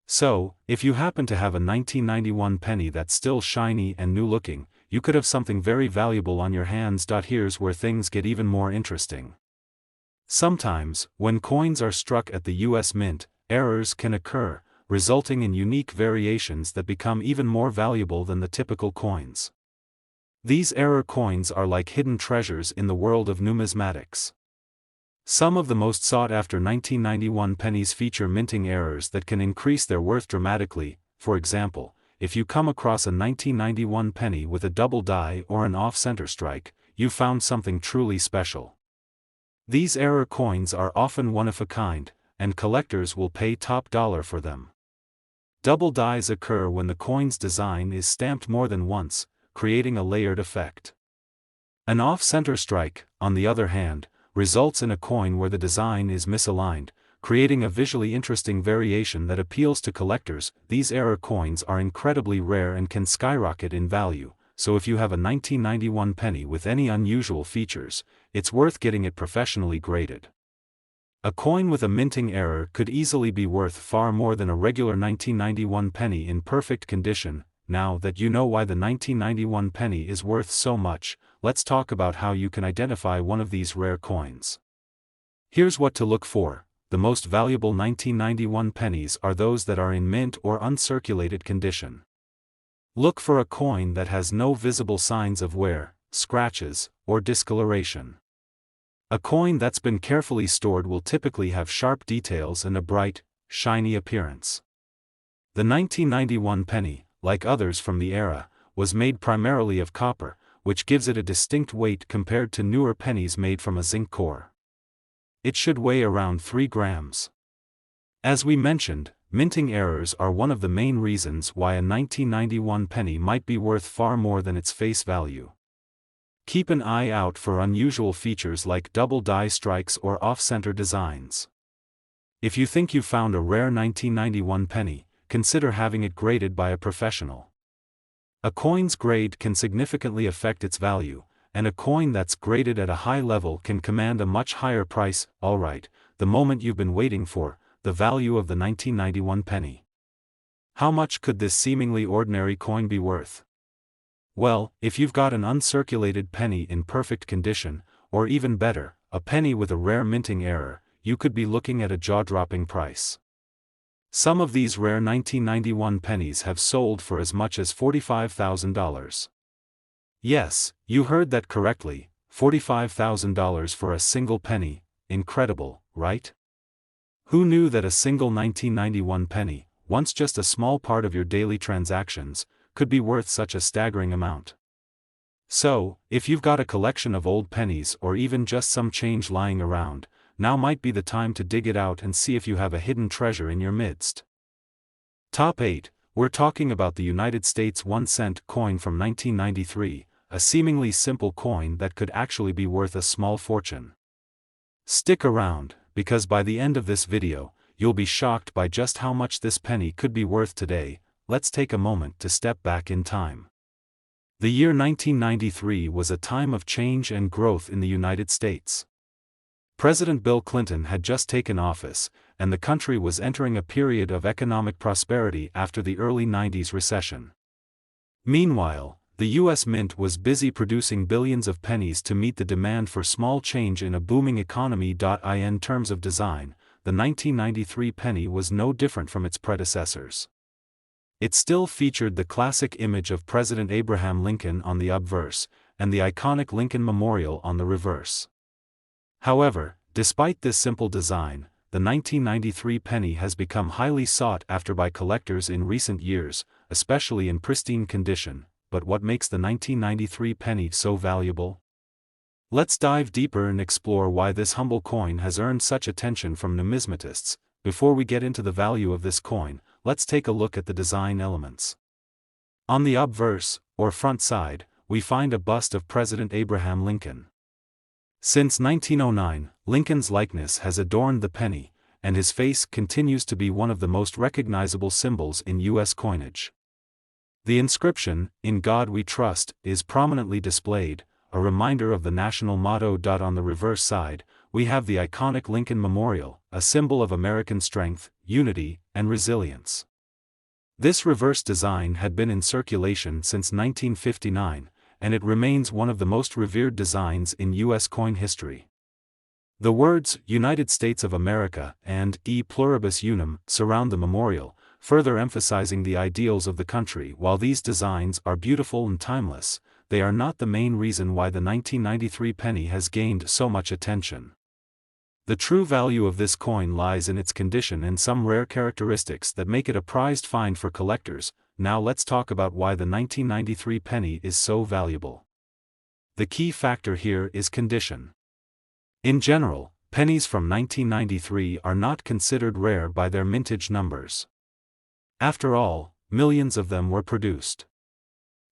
So, if you happen to have a 1991 penny that's still shiny and new-looking, you could have something very valuable on your hands. Here's where things get even more interesting. Sometimes, when coins are struck at the US Mint, errors can occur, resulting in unique variations that become even more valuable than the typical coins. These error coins are like hidden treasures in the world of numismatics. Some of the most sought-after 1991 pennies feature minting errors that can increase their worth dramatically. For example, if you come across a 1991 penny with a double die or an off-center strike, you've found something truly special. These error coins are often one-of-a-kind, and collectors will pay top dollar for them. Double dies occur when the coin's design is stamped more than once, creating a layered effect. An off-center strike, on the other hand, results in a coin where the design is misaligned, creating a visually interesting variation that appeals to collectors. These error coins are incredibly rare and can skyrocket in value, so if you have a 1991 penny with any unusual features, it's worth getting it professionally graded. A coin with a minting error could easily be worth far more than a regular 1991 penny in perfect condition. Now that you know why the 1991 penny is worth so much, let's talk about how you can identify one of these rare coins. Here's what to look for. The most valuable 1991 pennies are those that are in mint or uncirculated condition. Look for a coin that has no visible signs of wear, scratches, or discoloration. A coin that's been carefully stored will typically have sharp details and a bright, shiny appearance. The 1991 penny, like others from the era, was made primarily of copper, which gives it a distinct weight compared to newer pennies made from a zinc core. It should weigh around 3 grams. As we mentioned, minting errors are one of the main reasons why a 1991 penny might be worth far more than its face value. Keep an eye out for unusual features like double die strikes or off-center designs. If you think you found a rare 1991 penny, consider having it graded by a professional. A coin's grade can significantly affect its value, and a coin that's graded at a high level can command a much higher price. Alright, the moment you've been waiting for, the value of the 1991 penny. How much could this seemingly ordinary coin be worth? Well, if you've got an uncirculated penny in perfect condition, or even better, a penny with a rare minting error, you could be looking at a jaw-dropping price. Some of these rare 1991 pennies have sold for as much as $45,000. Yes, you heard that correctly, $45,000 for a single penny. Incredible, right? Who knew that a single 1991 penny, once just a small part of your daily transactions, could be worth such a staggering amount? So, if you've got a collection of old pennies or even just some change lying around, now might be the time to dig it out and see if you have a hidden treasure in your midst. Top 8, we're talking about the United States 1-cent coin from 1993, a seemingly simple coin that could actually be worth a small fortune. Stick around, because by the end of this video, you'll be shocked by just how much this penny could be worth today. Let's take a moment to step back in time. The year 1993 was a time of change and growth in the United States. President Bill Clinton had just taken office, and the country was entering a period of economic prosperity after the early 90s recession. Meanwhile, the U.S. Mint was busy producing billions of pennies to meet the demand for small change in a booming economy. In terms of design, the 1993 penny was no different from its predecessors. It still featured the classic image of President Abraham Lincoln on the obverse, and the iconic Lincoln Memorial on the reverse. However, despite this simple design, the 1993 penny has become highly sought after by collectors in recent years. especially in pristine condition, but what makes the 1993 penny so valuable? Let's dive deeper and explore why this humble coin has earned such attention from numismatists. Before we get into the value of this coin, let's take a look at the design elements. On the obverse, or front side, we find a bust of President Abraham Lincoln. Since 1909, Lincoln's likeness has adorned the penny, and his face continues to be one of the most recognizable symbols in U.S. coinage. The inscription, "In God We Trust," is prominently displayed, a reminder of the national motto. On the reverse side, we have the iconic Lincoln Memorial, a symbol of American strength, unity, and resilience. This reverse design had been in circulation since 1959, and it remains one of the most revered designs in U.S. coin history. The words "United States of America" and "E Pluribus Unum" surround the memorial, further emphasizing the ideals of the country. While these designs are beautiful and timeless, they are not the main reason why the 1993 penny has gained so much attention. The true value of this coin lies in its condition and some rare characteristics that make it a prized find for collectors. Now let's talk about why the 1993 penny is so valuable. The key factor here is condition. In general, pennies from 1993 are not considered rare by their mintage numbers. After all, millions of them were produced.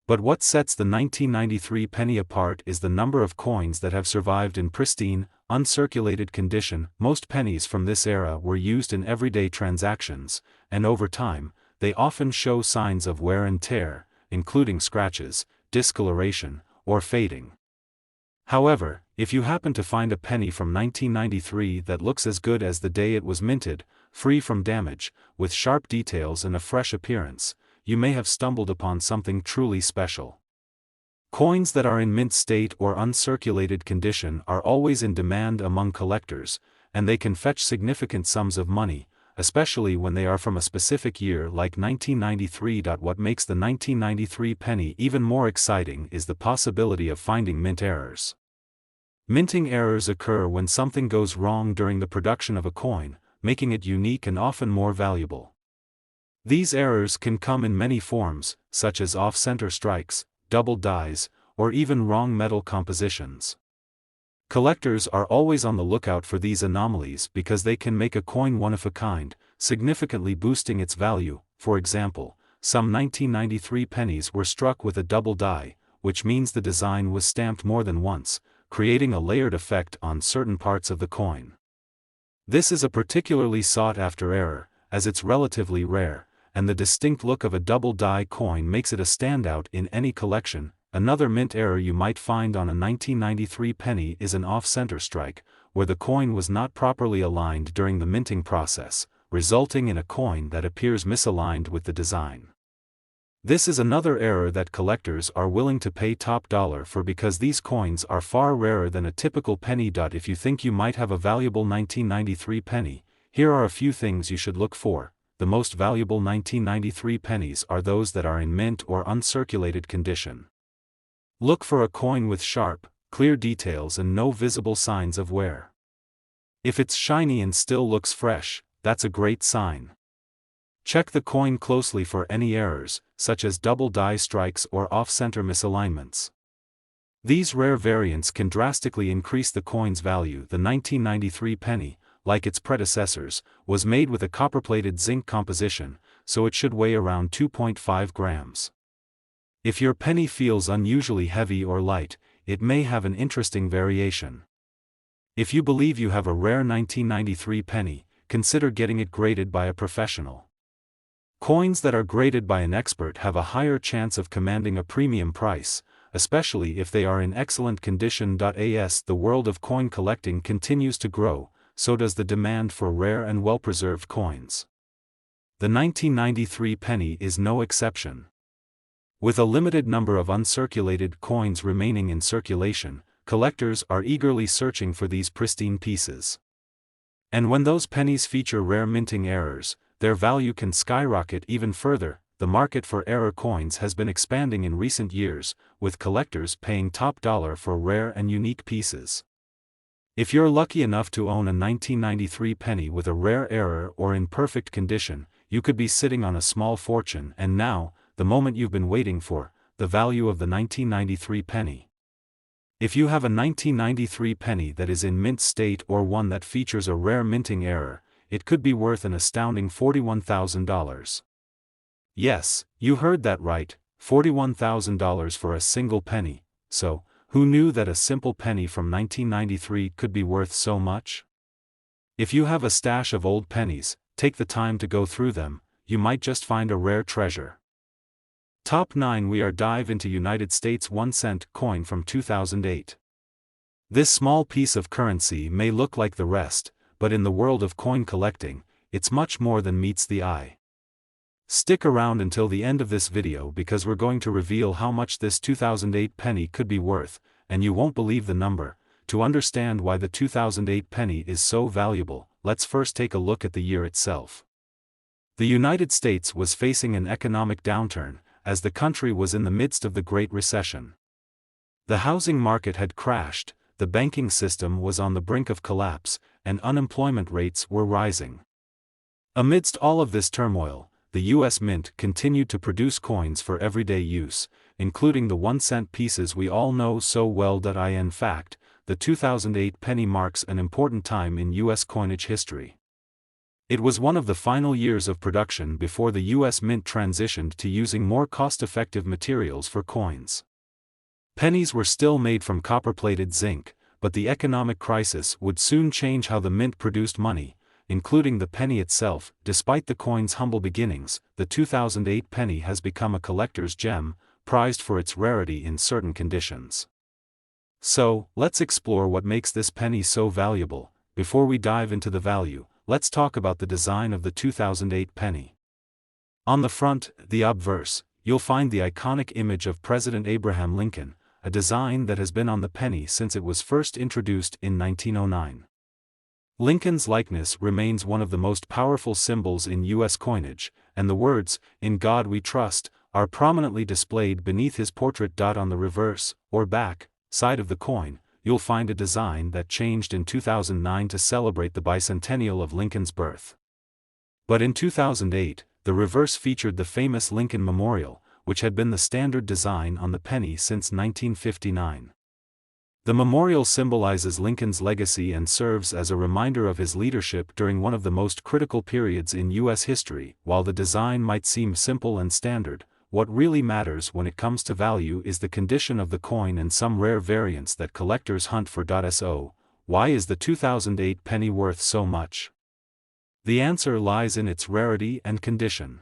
But what sets the 1993 penny apart is the number of coins that have survived in pristine, uncirculated condition. Most pennies from this era were used in everyday transactions, and over time, they often show signs of wear and tear, including scratches, discoloration, or fading. However, if you happen to find a penny from 1993 that looks as good as the day it was minted, free from damage, with sharp details and a fresh appearance, you may have stumbled upon something truly special. Coins that are in mint state or uncirculated condition are always in demand among collectors, and they can fetch significant sums of money, especially when they are from a specific year like 1993. What makes the 1993 penny even more exciting is the possibility of finding mint errors. Minting errors occur when something goes wrong during the production of a coin, making it unique and often more valuable. These errors can come in many forms, such as off-center strikes, double dies, or even wrong metal compositions. Collectors are always on the lookout for these anomalies because they can make a coin one of a kind, significantly boosting its value. For example, some 1993 pennies were struck with a double die, which means the design was stamped more than once, creating a layered effect on certain parts of the coin. This is a particularly sought-after error, as it's relatively rare, and the distinct look of a double die coin makes it a standout in any collection. Another mint error you might find on a 1993 penny is an off-center strike, where the coin was not properly aligned during the minting process, resulting in a coin that appears misaligned with the design. This is another error that collectors are willing to pay top dollar for because these coins are far rarer than a typical penny. If you think you might have a valuable 1993 penny, here are a few things you should look for. The most valuable 1993 pennies are those that are in mint or uncirculated condition. Look for a coin with sharp, clear details and no visible signs of wear. If it's shiny and still looks fresh, that's a great sign. Check the coin closely for any errors, such as double die strikes or off-center misalignments. These rare variants can drastically increase the coin's value. The 1993 penny, like its predecessors, was made with a copper-plated zinc composition, so it should weigh around 2.5 grams. If your penny feels unusually heavy or light, it may have an interesting variation. If you believe you have a rare 1993 penny, consider getting it graded by a professional. Coins that are graded by an expert have a higher chance of commanding a premium price, especially if they are in excellent condition. As the world of coin collecting continues to grow, so does the demand for rare and well-preserved coins. The 1993 penny is no exception. With a limited number of uncirculated coins remaining in circulation, collectors are eagerly searching for these pristine pieces. And when those pennies feature rare minting errors, their value can skyrocket even further. The market for error coins has been expanding in recent years, with collectors paying top dollar for rare and unique pieces. If you're lucky enough to own a 1993 penny with a rare error or in perfect condition, you could be sitting on a small fortune. And now, the moment you've been waiting for, the value of the 1993 penny. If you have a 1993 penny that is in mint state or one that features a rare minting error, it could be worth an astounding $41,000. Yes, you heard that right, $41,000 for a single penny. So, who knew that a simple penny from 1993 could be worth so much? If you have a stash of old pennies, take the time to go through them, you might just find a rare treasure. Top 9. We are dive into United States 1-cent coin from 2008. This small piece of currency may look like the rest, but in the world of coin collecting, it's much more than meets the eye. Stick around until the end of this video because we're going to reveal how much this 2008 penny could be worth, and you won't believe the number. To understand why the 2008 penny is so valuable, let's first take a look at the year itself. The United States was facing an economic downturn, as the country was in the midst of the Great Recession. The housing market had crashed, the banking system was on the brink of collapse, and unemployment rates were rising. Amidst all of this turmoil, the U.S. Mint continued to produce coins for everyday use, including the 1-cent pieces we all know so well. In fact, the 2008 penny marks an important time in U.S. coinage history. It was one of the final years of production before the U.S. Mint transitioned to using more cost-effective materials for coins. Pennies were still made from copper-plated zinc, but the economic crisis would soon change how the Mint produced money, including the penny itself. Despite the coin's humble beginnings, the 2008 penny has become a collector's gem, prized for its rarity in certain conditions. So, let's explore what makes this penny so valuable. Before we dive into the value, let's talk about the design of the 2008 penny. On the front, the obverse, you'll find the iconic image of President Abraham Lincoln, a design that has been on the penny since it was first introduced in 1909. Lincoln's likeness remains one of the most powerful symbols in U.S. coinage, and the words, "In God We Trust," are prominently displayed beneath his portrait. On the reverse, or back, side of the coin, you'll find a design that changed in 2009 to celebrate the bicentennial of Lincoln's birth. But in 2008, the reverse featured the famous Lincoln Memorial, which had been the standard design on the penny since 1959. The memorial symbolizes Lincoln's legacy and serves as a reminder of his leadership during one of the most critical periods in U.S. history. While the design might seem simple and standard, what really matters when it comes to value is the condition of the coin and some rare variants that collectors hunt for. So, why is the 2008 penny worth so much? The answer lies in its rarity and condition.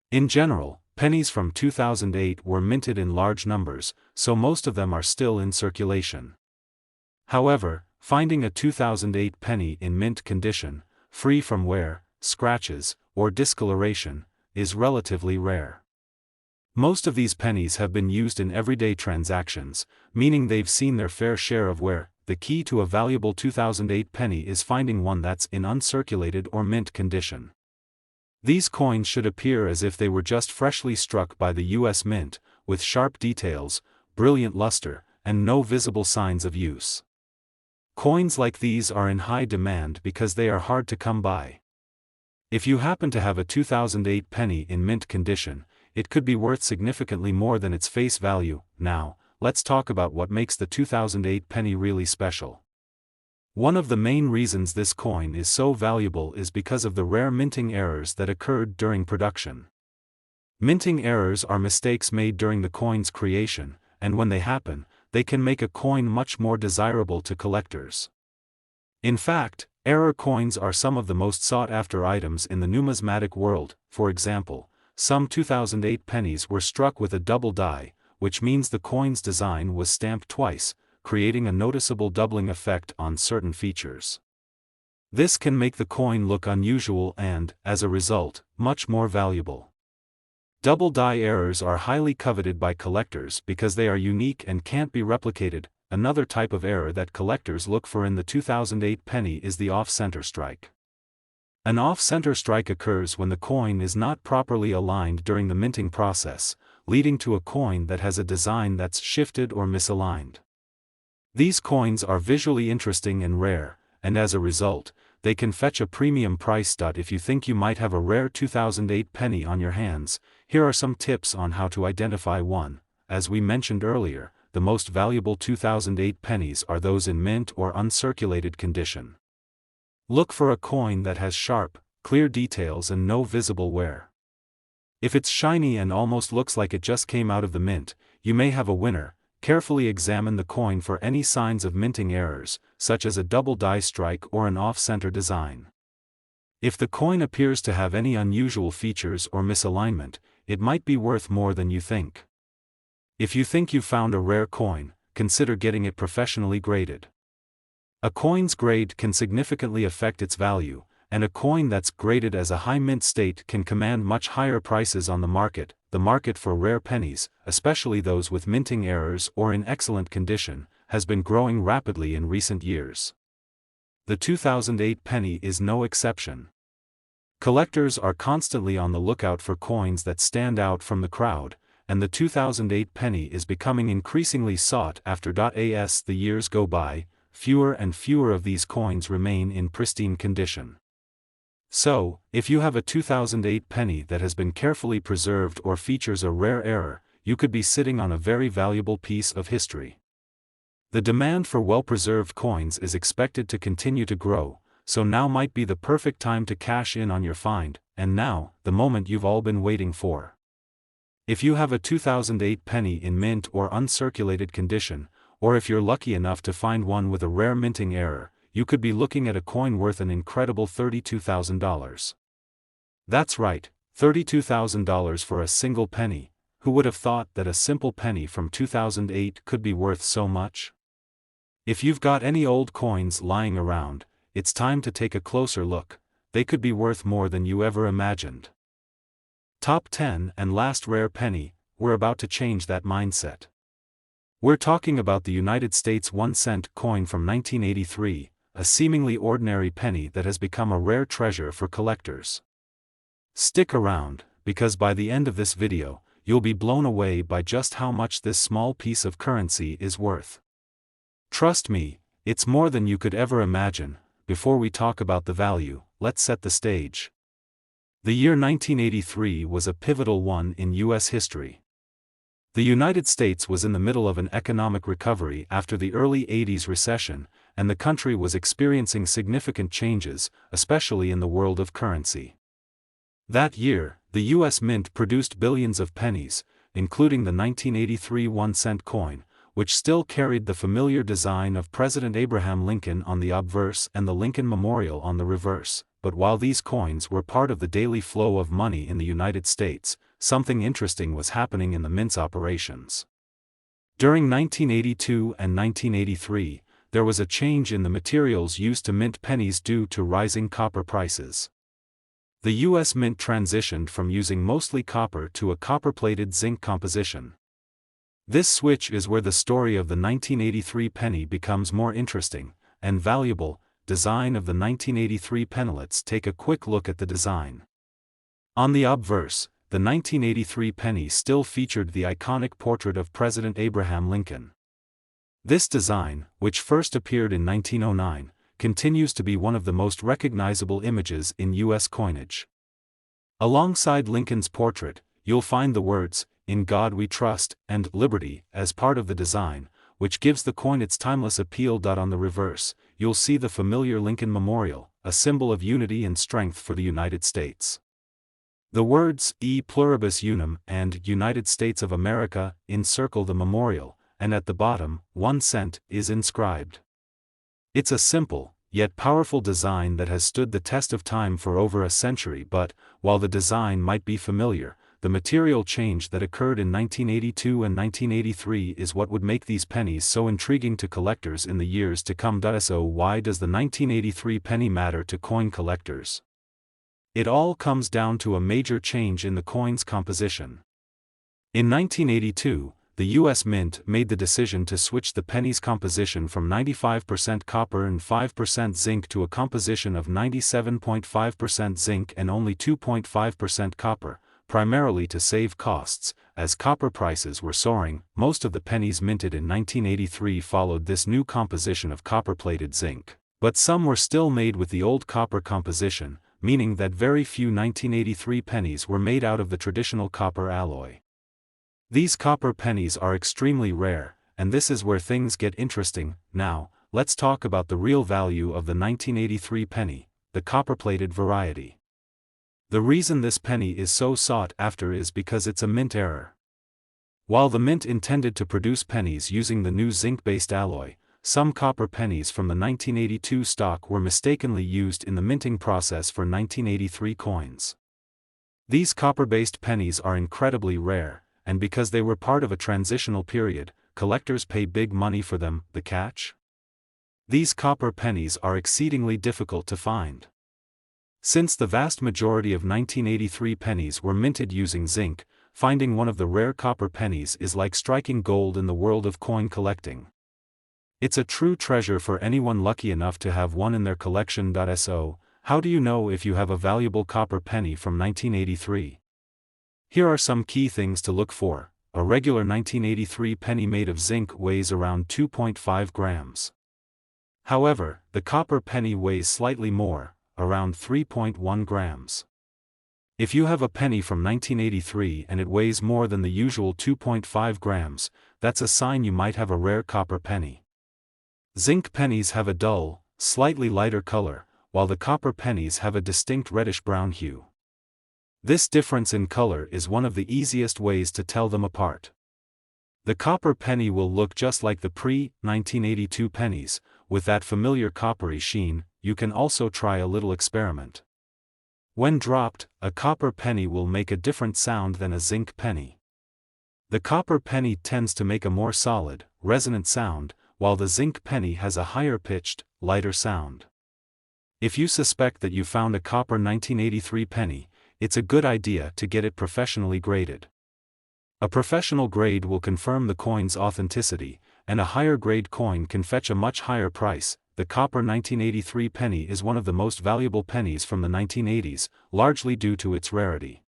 In general, pennies from 2008 were minted in large numbers, so most of them are still in circulation. However, finding a 2008 penny in mint condition, free from wear, scratches, or discoloration, is relatively rare. Most of these pennies have been used in everyday transactions, meaning they've seen their fair share of wear. The key to a valuable 2008 penny is finding one that's in uncirculated or mint condition. These coins should appear as if they were just freshly struck by the U.S. Mint, with sharp details, brilliant luster, and no visible signs of use. Coins like these are in high demand because they are hard to come by. If you happen to have a 2008 penny in mint condition, it could be worth significantly more than its face value. Now, let's talk about what makes the 2008 penny really special. One of the main reasons this coin is so valuable is because of the rare minting errors that occurred during production. Minting errors are mistakes made during the coin's creation, and when they happen, they can make a coin much more desirable to collectors. In fact, error coins are some of the most sought-after items in the numismatic world. For example, some 2008 pennies were struck with a double die, which means the coin's design was stamped twice, creating a noticeable doubling effect on certain features. This can make the coin look unusual and, as a result, much more valuable. Double die errors are highly coveted by collectors because they are unique and can't be replicated. Another type of error that collectors look for in the 2008 penny is the off-center strike. An off-center strike occurs when the coin is not properly aligned during the minting process, leading to a coin that has a design that's shifted or misaligned. These coins are visually interesting and rare, and as a result, they can fetch a premium price. If you think you might have a rare 2008 penny on your hands, Here are some tips on how to identify one. As we mentioned earlier, the most valuable 2008 pennies are those in mint or uncirculated condition. Look for a coin that has sharp, clear details and no visible wear. If it's shiny and almost looks like it just came out of the mint, you may have a winner. Carefully examine the coin for any signs of minting errors, such as a double die strike or an off-center design. If the coin appears to have any unusual features or misalignment, it might be worth more than you think. If you think you found a rare coin, consider getting it professionally graded. A coin's grade can significantly affect its value, and a coin that's graded as a high mint state can command much higher prices on the market. The market for rare pennies, especially those with minting errors or in excellent condition, has been growing rapidly in recent years. The 2008 penny is no exception. Collectors are constantly on the lookout for coins that stand out from the crowd, and the 2008 penny is becoming increasingly sought after. As the years go by, fewer and fewer of these coins remain in pristine condition. So, if you have a 2008 penny that has been carefully preserved or features a rare error, you could be sitting on a very valuable piece of history. The demand for well-preserved coins is expected to continue to grow, so now might be the perfect time to cash in on your find, and now, the moment you've all been waiting for. If you have a 2008 penny in mint or uncirculated condition, or if you're lucky enough to find one with a rare minting error, you could be looking at a coin worth an incredible $32,000. That's right, $32,000 for a single penny. Who would have thought that a simple penny from 2008 could be worth so much? If you've got any old coins lying around, it's time to take a closer look. They could be worth more than you ever imagined. Top 10 and last rare penny. We're about to change that mindset. We're talking about the United States 1-cent coin from 1983, a seemingly ordinary penny that has become a rare treasure for collectors. Stick around, because by the end of this video, you'll be blown away by just how much this small piece of currency is worth. Trust me, it's more than you could ever imagine. Before we talk about the value, let's set the stage. The year 1983 was a pivotal one in U.S. history. The United States was in the middle of an economic recovery after the early 80s recession, and the country was experiencing significant changes, especially in the world of currency. That year, the U.S. Mint produced billions of pennies, including the 1983 1-cent coin, which still carried the familiar design of President Abraham Lincoln on the obverse and the Lincoln Memorial on the reverse. But while these coins were part of the daily flow of money in the United States, something interesting was happening in the mint's operations. During 1982 and 1983, there was a change in the materials used to mint pennies due to rising copper prices. The U.S. Mint transitioned from using mostly copper to a copper-plated zinc composition. This switch is where the story of the 1983 penny becomes more interesting and valuable. Design of the 1983 penny. Let's take a quick look at the design. On the obverse, the 1983 penny still featured the iconic portrait of President Abraham Lincoln. This design, which first appeared in 1909, continues to be one of the most recognizable images in U.S. coinage. Alongside Lincoln's portrait, you'll find the words, "In God We Trust," and "Liberty" as part of the design, which gives the coin its timeless appeal. On the reverse, you'll see the familiar Lincoln Memorial, a symbol of unity and strength for the United States. The words "E Pluribus Unum" and "United States of America" encircle the memorial, and at the bottom, 1 cent is inscribed. It's a simple, yet powerful design that has stood the test of time for over a century. But, while the design might be familiar, the material change that occurred in 1982 and 1983 is what would make these pennies so intriguing to collectors in the years to come. So why does the 1983 penny matter to coin collectors? It all comes down to a major change in the coin's composition. In 1982, the U.S. Mint made the decision to switch the penny's composition from 95% copper and 5% zinc to a composition of 97.5% zinc and only 2.5% copper, primarily to save costs. As copper prices were soaring, most of the pennies minted in 1983 followed this new composition of copper-plated zinc. But some were still made with the old copper composition, meaning that very few 1983 pennies were made out of the traditional copper alloy. These copper pennies are extremely rare, and this is where things get interesting. Now, let's talk about the real value of the 1983 penny, the copper-plated variety. The reason this penny is so sought after is because it's a mint error. While the mint intended to produce pennies using the new zinc-based alloy, some copper pennies from the 1982 stock were mistakenly used in the minting process for 1983 coins. These copper-based pennies are incredibly rare, and because they were part of a transitional period, collectors pay big money for them. The catch? These copper pennies are exceedingly difficult to find. Since the vast majority of 1983 pennies were minted using zinc, finding one of the rare copper pennies is like striking gold in the world of coin collecting. It's a true treasure for anyone lucky enough to have one in their collection. So, how do you know if you have a valuable copper penny from 1983? Here are some key things to look for. A regular 1983 penny made of zinc weighs around 2.5 grams. However, the copper penny weighs slightly more, around 3.1 grams. If you have a penny from 1983 and it weighs more than the usual 2.5 grams, that's a sign you might have a rare copper penny. Zinc pennies have a dull, slightly lighter color, while the copper pennies have a distinct reddish-brown hue. This difference in color is one of the easiest ways to tell them apart. The copper penny will look just like the pre-1982 pennies, with that familiar coppery sheen. You can also try a little experiment. When dropped, a copper penny will make a different sound than a zinc penny. The copper penny tends to make a more solid, resonant sound, while the zinc penny has a higher-pitched, lighter sound. If you suspect that you found a copper 1983 penny, it's a good idea to get it professionally graded. A professional grade will confirm the coin's authenticity, and a higher-grade coin can fetch a much higher price. The copper 1983 penny is one of the most valuable pennies from the 1980s, largely due to its rarity.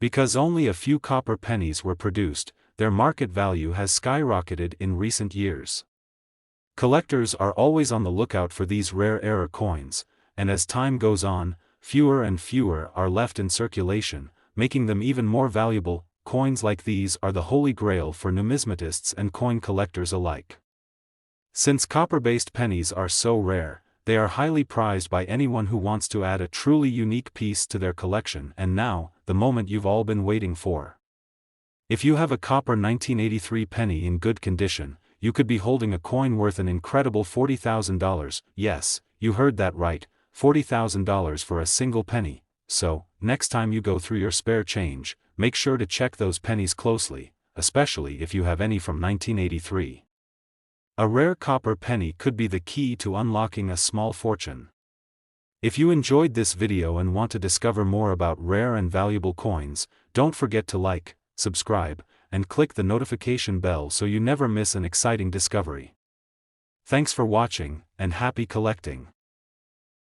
Because only a few copper pennies were produced, their market value has skyrocketed in recent years. Collectors are always on the lookout for these rare error coins, and as time goes on, fewer and fewer are left in circulation, making them even more valuable. Coins like these are the holy grail for numismatists and coin collectors alike. Since copper-based pennies are so rare, they are highly prized by anyone who wants to add a truly unique piece to their collection. And now, the moment you've all been waiting for. If you have a copper 1983 penny in good condition, you could be holding a coin worth an incredible $40,000. Yes, you heard that right, $40,000 for a single penny. So, next time you go through your spare change, make sure to check those pennies closely, especially if you have any from 1983. A rare copper penny could be the key to unlocking a small fortune. If you enjoyed this video and want to discover more about rare and valuable coins, don't forget to like, subscribe, and click the notification bell so you never miss an exciting discovery. Thanks for watching, and happy collecting.